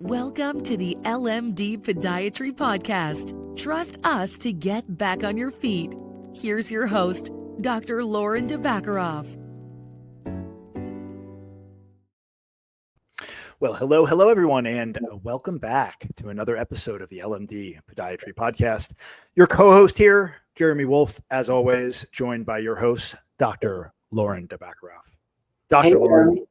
Welcome to the LMD Podiatry Podcast. Trust us to get back on your feet. Here's your host, Dr. Lauren DaBakaroff. Well, hello, everyone, and welcome back to another episode of the LMD Podiatry Podcast. Your co-host here, Jeremy Wolf, as always, joined by your host, Dr. Lauren DaBakaroff. Dr. Hey, Lauren,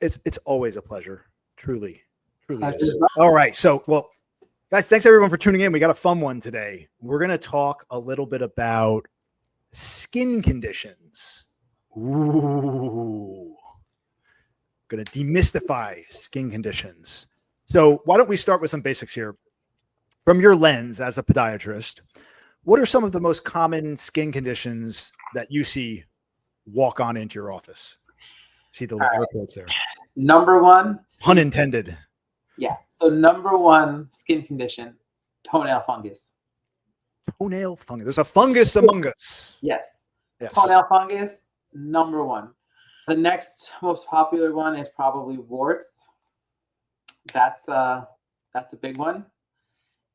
it's always a pleasure, truly is. All right, so, guys, thanks everyone for tuning in. We got a fun one today. We're going to talk a little bit about skin conditions. Ooh. Going to demystify skin conditions. So why don't we start with some basics here? From your lens as a podiatrist, what are some of the most common skin conditions that you see walk on into your office? See the air quotes there. Number one. Pun intended. Yeah. So number one skin condition, toenail fungus. Toenail fungus. There's a fungus among us. Yes. Yes. Toenail fungus, number one. The next most popular one is probably warts. That's a big one.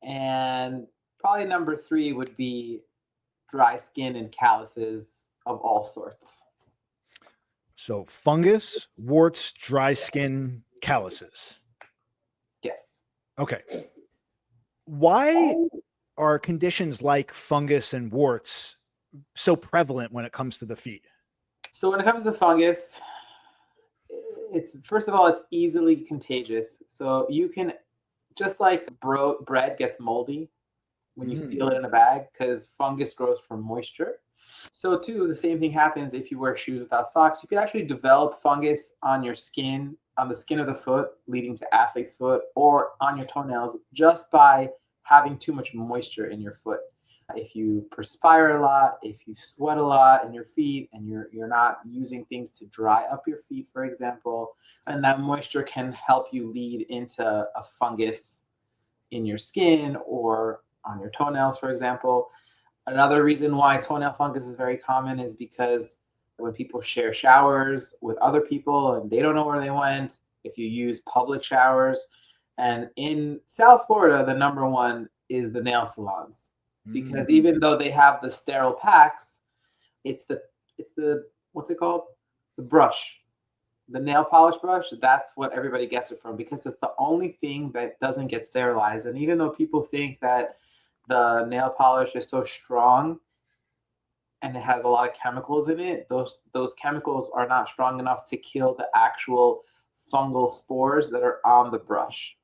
And probably number three would be dry skin and calluses of all sorts. So fungus, warts, dry skin, calluses. Yes. Okay. Why are conditions like fungus and warts so prevalent when it comes to the feet? So when it comes to fungus, it's first of all, it's easily contagious. So you can, just like bread gets moldy when you seal it in a bag because fungus grows from moisture. So too, the same thing happens if you wear shoes without socks. You could actually develop fungus on your skin, on the skin of the foot, leading to athlete's foot, or on your toenails just by having too much moisture in your foot. If you perspire a lot, if you sweat a lot in your feet, and you're not using things to dry up your feet, for example, and that moisture can help you lead into a fungus in your skin or on your toenails, for example. Another reason why toenail fungus is very common is because when people share showers with other people and they don't know where they went, if you use public showers, and in South Florida, the number one is the nail salons. Because even though they have the sterile packs, it's the what's it called? The brush, the nail polish brush. That's what everybody gets it from because it's the only thing that doesn't get sterilized. And even though people think that the nail polish is so strong and it has a lot of chemicals in it, those chemicals are not strong enough to kill the actual fungal spores that are on the brush.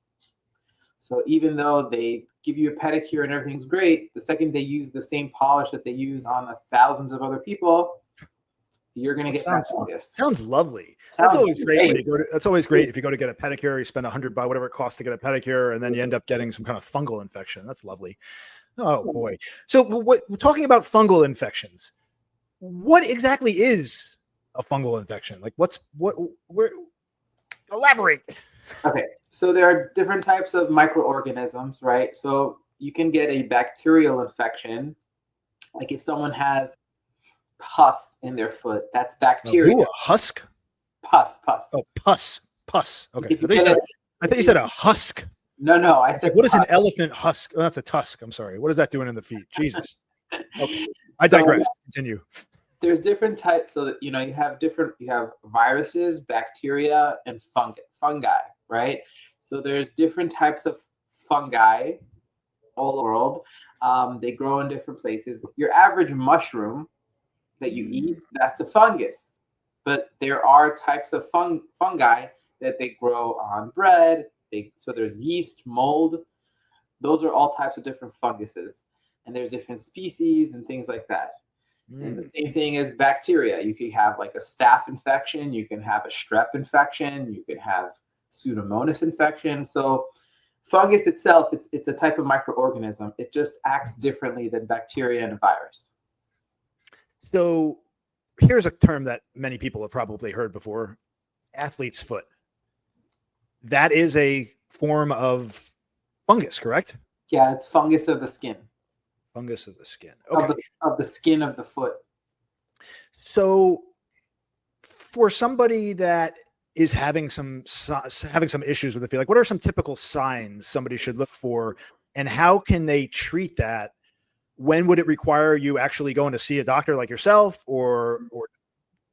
So even though they give you a pedicure and everything's great, the second they use the same polish that they use on the thousands of other people, you're going to get that fungus. Sounds lovely. That's always great when you go to, that's always great if you go to get a pedicure, you spend $100 whatever it costs to get a pedicure, and then you end up getting some kind of fungal infection. That's lovely. Oh boy. So we're talking about fungal infections. What exactly is a fungal infection? Like elaborate. Okay, so there are different types of microorganisms, right? So you can get a bacterial infection, like if someone has pus in their foot, that's bacteria. Ooh, a husk? Pus. Oh, pus. Okay. I thought you said a husk. No, I said what is pus. an elephant husk? Oh, that's a tusk. I'm sorry. What is that doing in the feet? Jesus. Okay. I digress. Continue. There's different types. So that, you have viruses, bacteria, and fungi, right? So there's different types of fungi all over the world. They grow in different places. Your average mushroom that you eat, that's a fungus. But there are types of fungi that they grow on bread. So there's yeast, mold. Those are all types of different funguses. And there's different species and things like that. And the same thing as bacteria. You could have like a staph infection. You can have a strep infection. You can have Pseudomonas infection. So fungus itself, it's a type of microorganism. It just acts differently than bacteria and a virus. So here's a term that many people have probably heard before, athlete's foot. That is a form of fungus, correct? Yeah, it's fungus of the skin. Fungus of the skin. Okay. Of the skin of the foot. So for somebody that is having some issues with the feet? Like, what are some typical signs somebody should look for, and how can they treat that? When would it require you actually going to see a doctor like yourself, or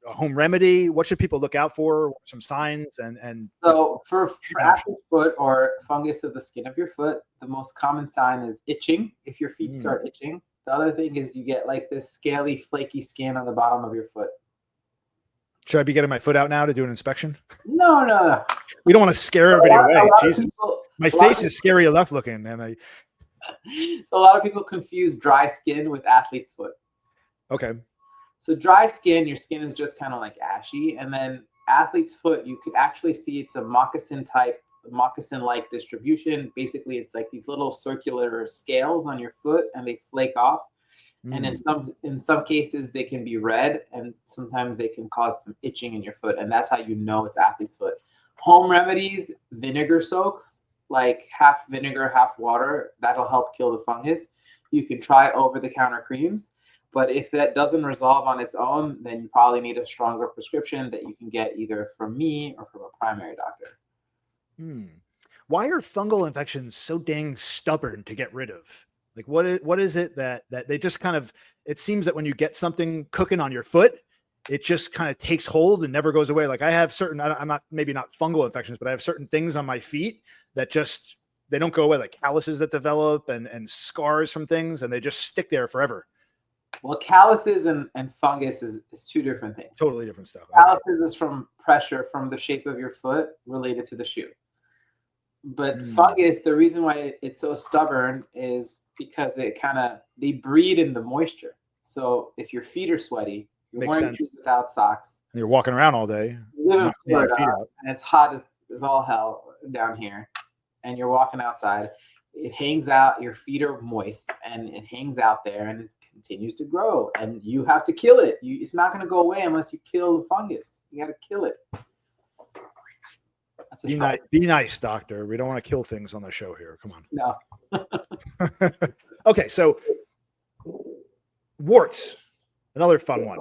a home remedy? What should people look out for? Some signs and so for athlete foot or fungus of the skin of your foot, the most common sign is itching. If your feet start itching, the other thing is you get like this scaly, flaky skin on the bottom of your foot. Should I be getting my foot out now to do an inspection? No. We don't want to scare everybody away. Jesus, my face is scary enough looking, man. So a lot of people confuse dry skin with athlete's foot. Okay. So dry skin, your skin is just kind of like ashy, and then athlete's foot, you could actually see it's a moccasin-like distribution. Basically, it's like these little circular scales on your foot, and they flake off. And in some cases, they can be red, and sometimes they can cause some itching in your foot, and that's how you know it's athlete's foot. Home remedies, vinegar soaks, like half vinegar, half water, that'll help kill the fungus. You can try over-the-counter creams, but if that doesn't resolve on its own, then you probably need a stronger prescription that you can get either from me or from a primary doctor. Why are fungal infections so dang stubborn to get rid of? Like, what is it that they just kind of, it seems that when you get something cooking on your foot, it just kind of takes hold and never goes away. Like, I have certain, I'm not, maybe not fungal infections, but I have certain things on my feet that just, they don't go away, like calluses that develop and scars from things, and they just stick there forever. Well, calluses and fungus is two different things. Totally different stuff. Calluses is from pressure from the shape of your foot related to the shoe. But fungus, the reason why it's so stubborn is because they breed in the moisture. So if your feet are sweaty, you're wearing shoes without socks. And you're walking around all day. You live in Florida, and it's hot as all hell down here. And you're walking outside. It hangs out. Your feet are moist, and it hangs out there, and it continues to grow. And you have to kill it. It's not going to go away unless you kill the fungus. You got to kill it. Be nice, doctor. We don't want to kill things on the show here. Come on. No. Okay, so warts, another fun one.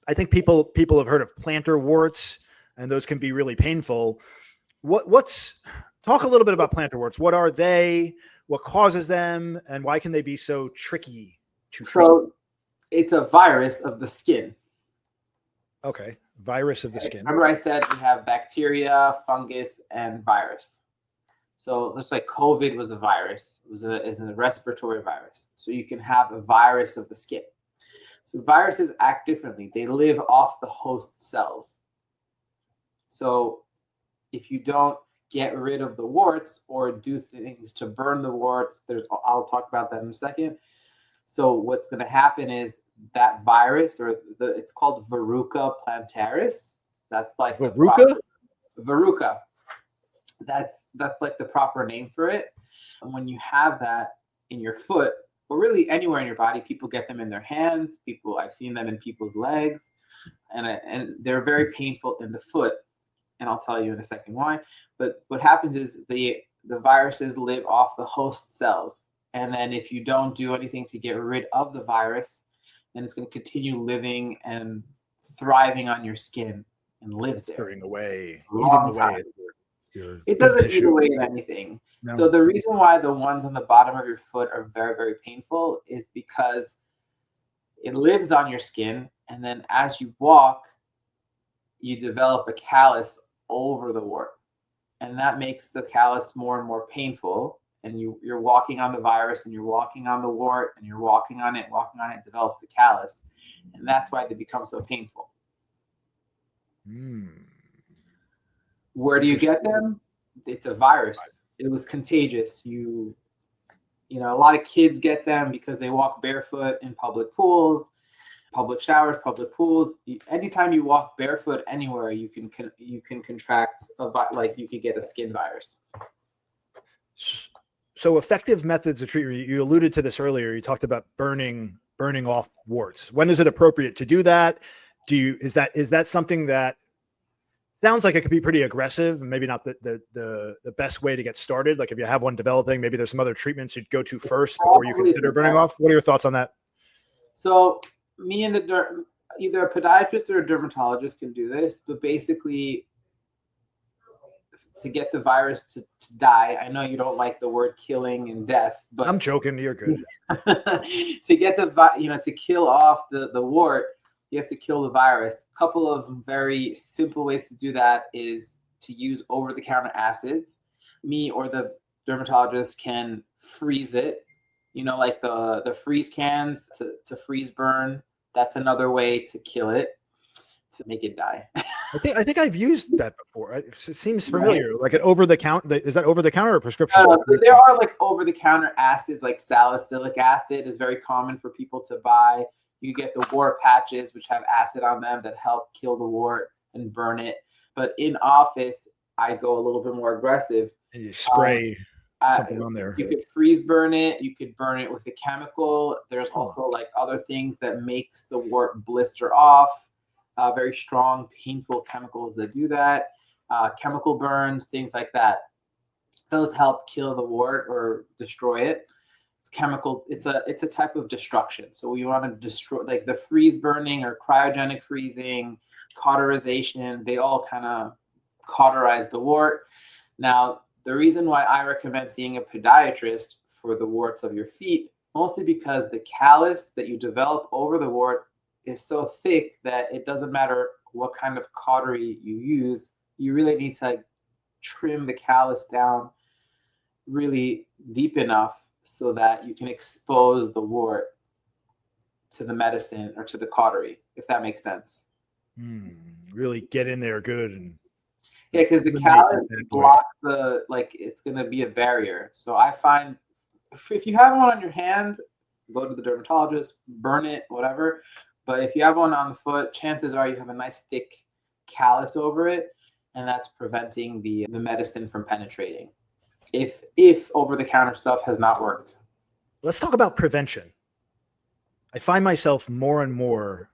I think people have heard of plantar warts, and those can be really painful. Talk a little bit about plantar warts. What are they? What causes them? And why can they be so tricky to treat? So it's a virus of the skin. Okay. Virus of the skin. Remember I said we have bacteria, fungus, and virus. So just like COVID was a virus, it's a respiratory virus. So you can have a virus of the skin. So viruses act differently. They live off the host cells. So if you don't get rid of the warts or do things to burn the warts, I'll talk about that in a second. So what's going to happen is that virus, it's called Verruca plantaris. That's like Verruca. That's like the proper name for it. And when you have that in your foot, or really anywhere in your body, people get them in their hands. I've seen them in people's legs, and they're very painful in the foot. And I'll tell you in a second why. But what happens is the viruses live off the host cells. And then if you don't do anything to get rid of the virus, then it's going to continue living and thriving on your skin and lives there. Eating away. It doesn't eat away at anything. No. So the reason why the ones on the bottom of your foot are very, very painful is because it lives on your skin. And then as you walk, you develop a callus over the wart. And that makes the callus more and more painful. And you're walking on the virus, and you're walking on the wart, and you're walking on it, develops the callus. And that's why they become so painful. Where do you get them? It's a virus. It was contagious. You know, a lot of kids get them because they walk barefoot in public pools, public showers, public pools. Anytime you walk barefoot anywhere, you can contract you could get a skin virus. So effective methods of treatment, you alluded to this earlier. You talked about burning off warts. When is it appropriate to do that? Is that something that sounds like it could be pretty aggressive and maybe not the best way to get started? Like if you have one developing, maybe there's some other treatments you'd go to first before you consider burning off. What are your thoughts on that? So me and either a podiatrist or a dermatologist can do this, but basically to get the virus to die. I know you don't like the word killing and death, but I'm joking. You're good. to get to kill off the wart, you have to kill the virus. A couple of very simple ways to do that is to use over-the-counter acids. Me or the dermatologist can freeze it, like the freeze cans to freeze burn. That's another way to kill it, to make it die. I think I've used that before. It seems familiar. Right. Like an over-the-counter. Is that over-the-counter or prescription? No, so there are like over-the-counter acids, like salicylic acid is very common for people to buy. You get the wart patches, which have acid on them that help kill the wart and burn it. But in office, I go a little bit more aggressive. And you spray something on there. You could freeze burn it. You could burn it with a chemical. There's also like other things that makes the wart blister off. Very strong, painful chemicals that do that. Chemical burns, things like that. Those help kill the wart or destroy it. It's chemical. It's a type of destruction. So we want to destroy, like the freeze burning or cryogenic freezing, cauterization. They all kind of cauterize the wart. Now, the reason why I recommend seeing a podiatrist for the warts of your feet, mostly because the callus that you develop over the wart is so thick that it doesn't matter what kind of cautery you use. You really need to trim the callus down really deep enough so that you can expose the wart to the medicine or to the cautery, if that makes sense. Really get in there good. And yeah, because the callus blocks it's going to be a barrier. So I find if you have one on your hand, go to the dermatologist, burn it, whatever. But if you have one on the foot, chances are you have a nice thick callus over it, and that's preventing the medicine from penetrating. If over-the-counter stuff has not worked. Let's talk about prevention. I find myself more and more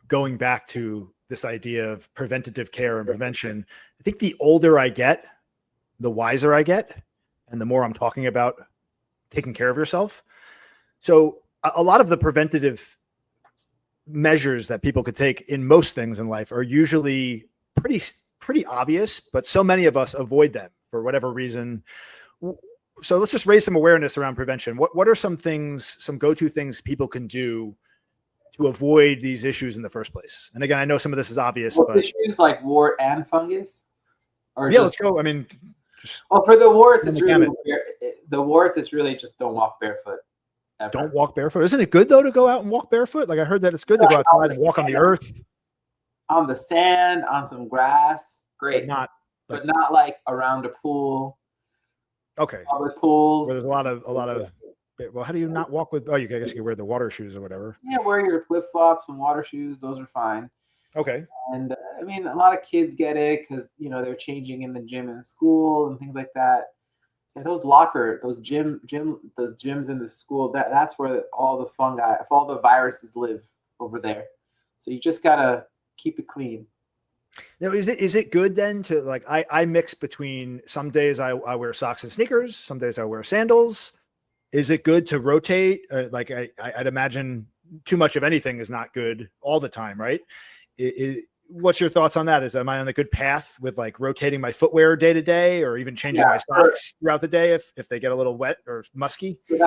going back to this idea of preventative care and prevention. I think the older I get, the wiser I get, and the more I'm talking about taking care of yourself. So a lot of the preventative measures that people could take in most things in life are usually pretty obvious, but so many of us avoid them for whatever reason. So let's just raise some awareness around prevention. What are some things, some go-to things people can do to avoid these issues in the first place? And again, I know some of this is obvious, but issues like wart and fungus? Or yeah, let's go. I mean, for the warts, it's really just don't walk barefoot. Ever. Don't walk barefoot. Isn't it good though to go out and walk barefoot? Like I heard that it's good to go outside and walk on the earth, on the sand, on some grass. Great, but not like around a pool. Okay, public pools. Where there's a lot of. Well, how do you not walk with? Oh, I guess you can wear the water shoes or whatever. Yeah, wear your flip flops and water shoes. Those are fine. Okay. And I mean, a lot of kids get it because they're changing in the gym and school and things like that. And those gyms in the school, that's where all the fungi, all the viruses live over there. So you just gotta keep it clean. Now, is it good then to like I mix between some days I wear socks and sneakers, some days I wear sandals. Is it good to rotate? Like I'd imagine too much of anything is not good all the time, right? What's your thoughts on that? Am I on a good path with like rotating my footwear day to day, or even changing my socks throughout the day if they get a little wet or musky? So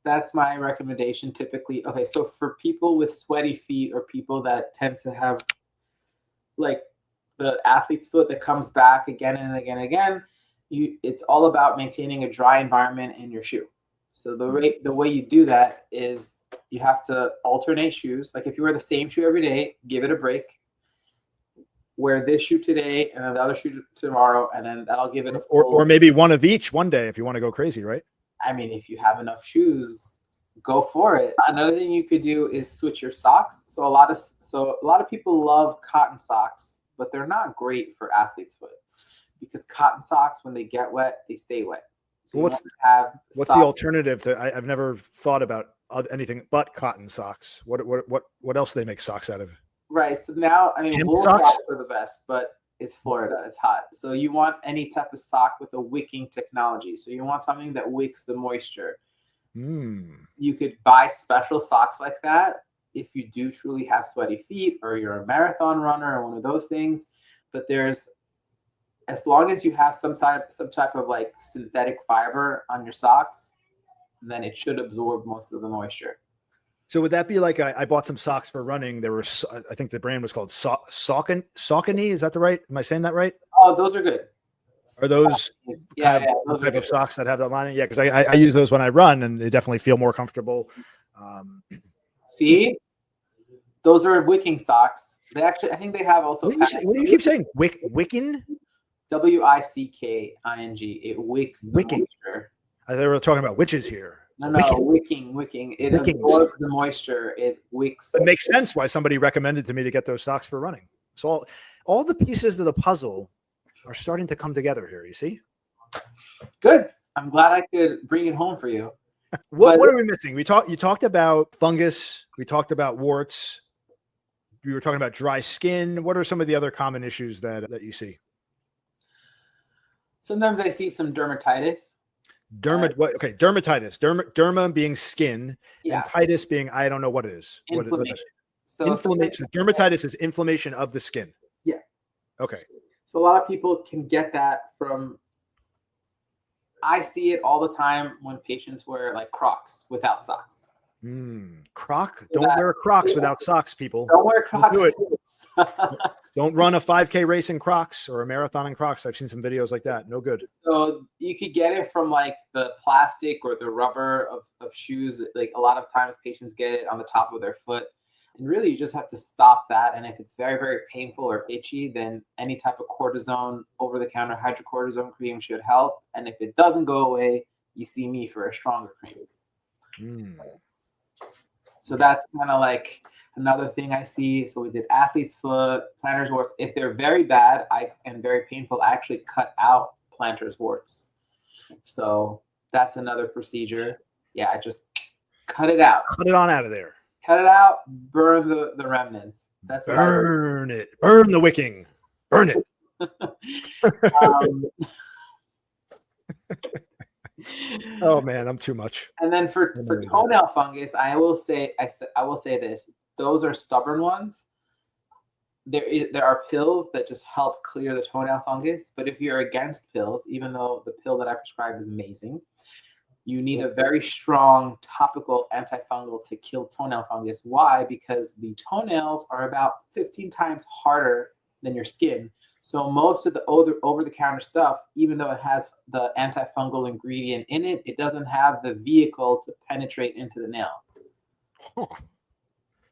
that's my recommendation typically. Okay, so for people with sweaty feet or people that tend to have like the athlete's foot that comes back again and again and again, it's all about maintaining a dry environment in your shoe. So the way you do that is you have to alternate shoes. Like if you wear the same shoe every day, give it a break. Wear this shoe today and then the other shoe tomorrow, and then that'll give it a full... or maybe one of each one day if you want to go crazy, right? I mean, if you have enough shoes, go for it. Another thing you could do is switch your socks. So a lot of people love cotton socks, but they're not great for athlete's foot because cotton socks, when they get wet, they stay wet. So what's the alternative to? I've never thought about anything but cotton socks. What else do they make socks out of? Right. So now, I mean, wool socks are the best, but it's Florida. It's hot. So you want any type of sock with a wicking technology. So you want something that wicks the moisture. You could buy special socks like that if you do truly have sweaty feet or you're a marathon runner or one of those things. But there's as long as you have some type of like synthetic fiber on your socks, then it should absorb most of the moisture. So would that be like I bought some socks for running? There were, I think the brand was called Saucony. Is that the right? Am I saying that right? Oh, those are good. Are those those type of socks that have that lining? Yeah, because I use those when I run, and they definitely feel more comfortable. See, those are wicking socks. They actually, I think they have also. What do you keep saying? Wicking? Wicking. It wicks the Wicking. moisture. I thought we were talking about witches here. No, wicking. It absorbs the moisture. It wicks. It makes sense why somebody recommended to me to get those socks for running. So all the pieces of the puzzle are starting to come together here. You see? Good. I'm glad I could bring it home for you. What are we missing? You talked about fungus. We talked about warts. We were talking about dry skin. What are some of the other common issues that you see? Sometimes I see some dermatitis. Dermatitis. Derma being skin, yeah. And titus being I don't know what it is. Inflammation. So inflammation. Dermatitis is inflammation of the skin. Yeah. Okay. So a lot of people can get that from. I see it all the time when patients wear like Crocs without socks. Don't wear Crocs without socks, people. Don't wear Crocs. Don't do it. Don't run a 5K race in Crocs or a marathon in Crocs. I've seen some videos like that. No good. So you could get it from like the plastic or the rubber of shoes. Like a lot of times patients get it on the top of their foot. And really you just have to stop that. And if it's very, very painful or itchy, then any type of cortisone, over-the-counter hydrocortisone cream should help. And if it doesn't go away, you see me for a stronger cream. So that's kind of like another thing I see. So we did athlete's foot, plantar's warts. If they're very bad and very painful, I actually cut out plantar's warts. So that's another procedure. Yeah, I just cut it out. Cut it on out of there. Cut it out, burn the remnants. That's what burn it. Burn the wicking. Burn it. Oh man, I'm too much. And then for toenail fungus, I will say this: those are stubborn ones. There are pills that just help clear the toenail fungus, but if you're against pills, even though the pill that I prescribe is amazing, you need a very strong topical antifungal to kill toenail fungus. Why? Because the toenails are about 15 times harder than your skin. So most of the over-the-counter stuff, even though it has the antifungal ingredient in it, it doesn't have the vehicle to penetrate into the nail.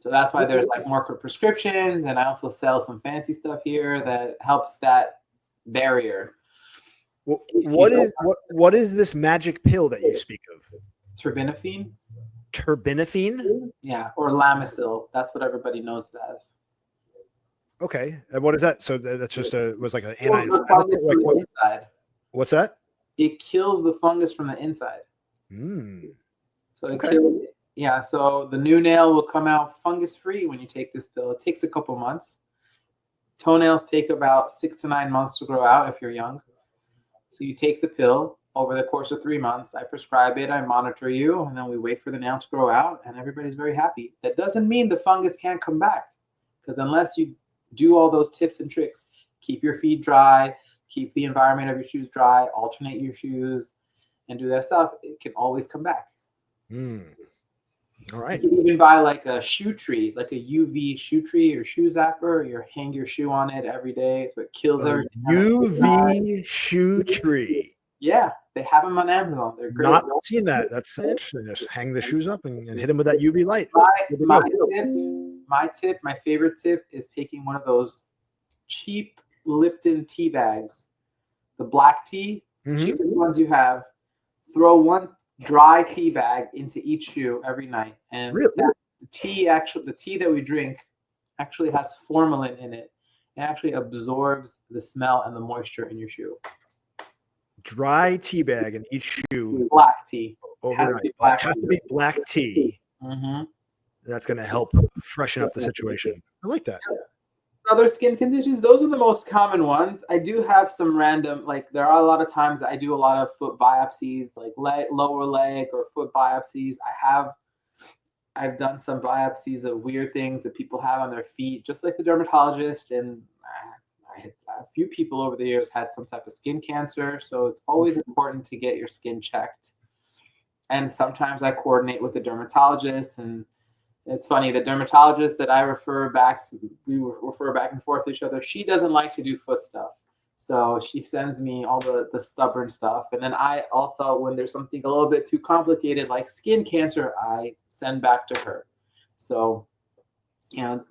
So that's why there's like more prescriptions, and I also sell some fancy stuff here that helps that barrier. What is this magic pill that you speak of? Terbinafine. Terbinafine? Yeah, or Lamisil. That's what everybody knows it as. Okay, and what is that? So that's just was like an anti-inflammatory. What's that? It kills the fungus from the inside. So it kills. Yeah, so the new nail will come out fungus-free when you take this pill. It takes a couple months. Toenails take about 6 to 9 months to grow out if you're young. So you take the pill over the course of 3 months. I prescribe it, I monitor you, and then we wait for the nail to grow out, and everybody's very happy. That doesn't mean the fungus can't come back, because unless you do all those tips and tricks, keep your feet dry, keep the environment of your shoes dry, alternate your shoes, and do that stuff, it can always come back. All right. You can even buy like a shoe tree, like a UV shoe tree or shoe zapper, or you hang your shoe on it every day so it kills everything. UV shoe tree. Yeah, they have them on Amazon. They're great. Not seen that. That's interesting. Just hang the shoes up and hit them with that UV light. My favorite tip is taking one of those cheap Lipton tea bags, the black tea, cheapest ones you have. Throw one dry tea bag into each shoe every night, and the tea that we drink actually has formalin in it. It actually absorbs the smell and the moisture in your shoe. Dry tea bag in each shoe. Black tea. Overnight. It has to be black tea. That's going to help freshen up the situation. I like that. Other skin conditions, those are the most common ones. I do have some random, like there are a lot of times that I do a lot of foot biopsies, like lower leg or foot biopsies. I've done some biopsies of weird things that people have on their feet, just like the dermatologist, and I a few people over the years had some type of skin cancer. So it's always important to get your skin checked. And sometimes I coordinate with a dermatologist, and it's funny, the dermatologist that I refer back to, we refer back and forth to each other. She doesn't like to do foot stuff. So she sends me all the stubborn stuff. And then I also, when there's something a little bit too complicated, like skin cancer, I send back to her. So,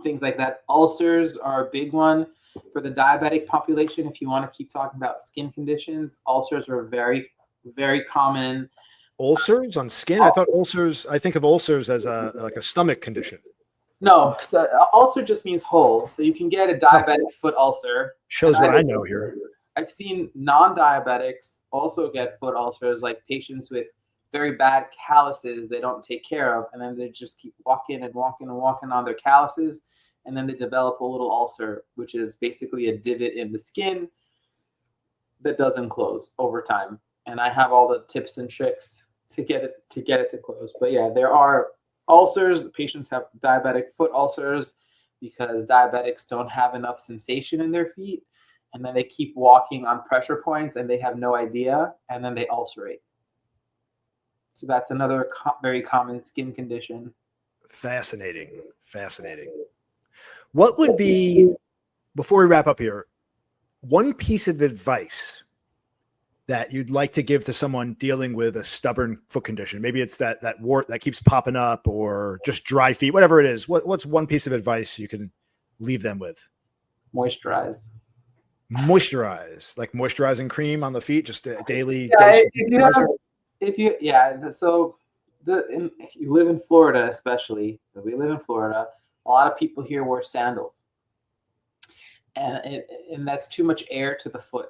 things like that. Ulcers are a big one for the diabetic population. If you want to keep talking about skin conditions, ulcers are very, very common. Ulcers on skin? I think of ulcers as a stomach condition. No, so ulcer just means hole. So you can get a diabetic foot ulcer. Shows what I know here. I've seen non-diabetics also get foot ulcers, like patients with very bad calluses they don't take care of, and then they just keep walking on their calluses, and then they develop a little ulcer, which is basically a divot in the skin that doesn't close over time. And I have all the tips and tricks to get it to close. But yeah, there are ulcers. Patients have diabetic foot ulcers because diabetics don't have enough sensation in their feet, and then they keep walking on pressure points and they have no idea, and then they ulcerate. So that's another very common skin condition. Fascinating. What would be, before we wrap up here, one piece of advice that you'd like to give to someone dealing with a stubborn foot condition? Maybe it's that wart that keeps popping up, or just dry feet, whatever it is. What's one piece of advice you can leave them with? Moisturize, like moisturizing cream on the feet, just a daily dose. If you live in Florida, especially, if we live in Florida, a lot of people here wear sandals, and that's too much air to the foot.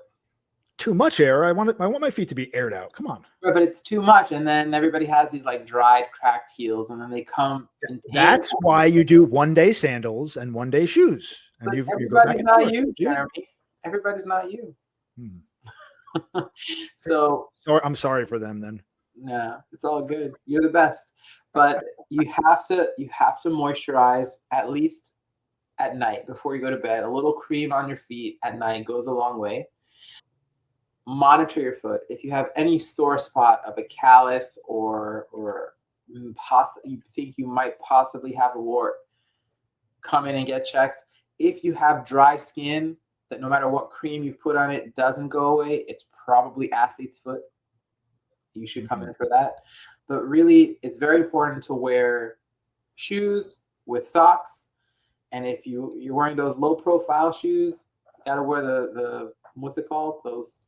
Too much air? I want my feet to be aired out. Come on. Right, but it's too much, and then everybody has these like dried, cracked heels, and then they come. That's why you do 1 day sandals and 1 day shoes. And everybody's not you, Jeremy. Everybody's not you. So I'm sorry for them then. No, it's all good. You're the best. But you have to moisturize at least at night before you go to bed. A little cream on your feet at night goes a long way. Monitor your foot. If you have any sore spot of a callus or you think you might possibly have a wart, come in and get checked. If you have dry skin that no matter what cream you've put on it doesn't go away, it's probably athlete's foot. You should come in for that. But really, it's very important to wear shoes with socks. And if you're wearing those low profile shoes, you got to wear the what's it called? Those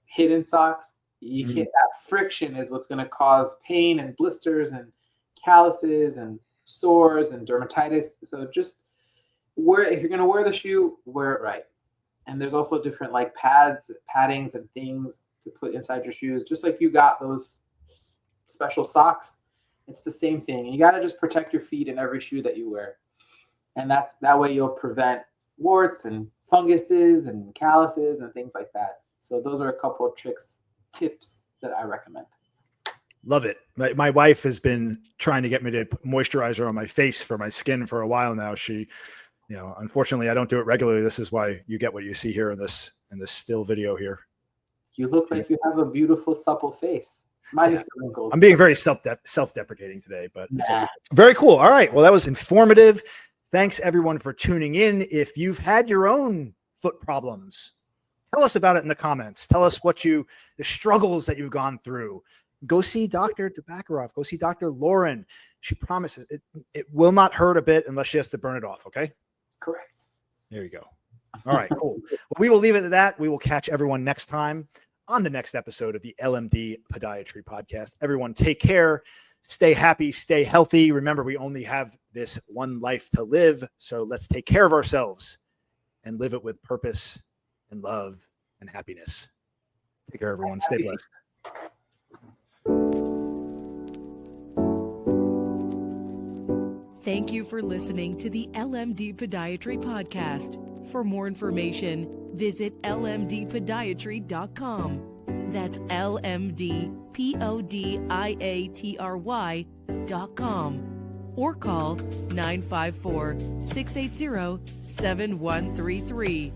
hidden socks. You can't, that friction is what's going to cause pain and blisters and calluses and sores and dermatitis. So just if you're going to wear the shoe, wear it right. And there's also different like paddings and things to put inside your shoes. Just like you got those special socks, it's the same thing. You got to just protect your feet in every shoe that you wear. And that way you'll prevent warts and funguses and calluses and things like that. So those are a couple of tips that I recommend. Love it. My wife has been trying to get me to put moisturizer on my face for my skin for a while now. She, unfortunately I don't do it regularly. This is why you get what you see here in this still video here. You look like you have a beautiful supple face. Minus the wrinkles. I'm being very self-deprecating today, but it's very cool. All right. Well, that was informative. Thanks everyone for tuning in. If you've had your own foot problems, tell us about it in the comments. Tell us the struggles that you've gone through. Go see Dr. DaBakaroff. Go see Dr. Lauren. She promises it will not hurt a bit unless she has to burn it off. Okay. Correct. There you go. All right, cool. Well, we will leave it at that. We will catch everyone next time on the next episode of the LMD Podiatry Podcast. Everyone take care. Stay happy, stay healthy. Remember, we only have this one life to live. So let's take care of ourselves and live it with purpose and love and happiness. Take care, everyone. Stay blessed. Thank you for listening to the LMD Podiatry Podcast. For more information, visit lmdpodiatry.com. That's lmdpodiatry.com. Or call 954-680-7133.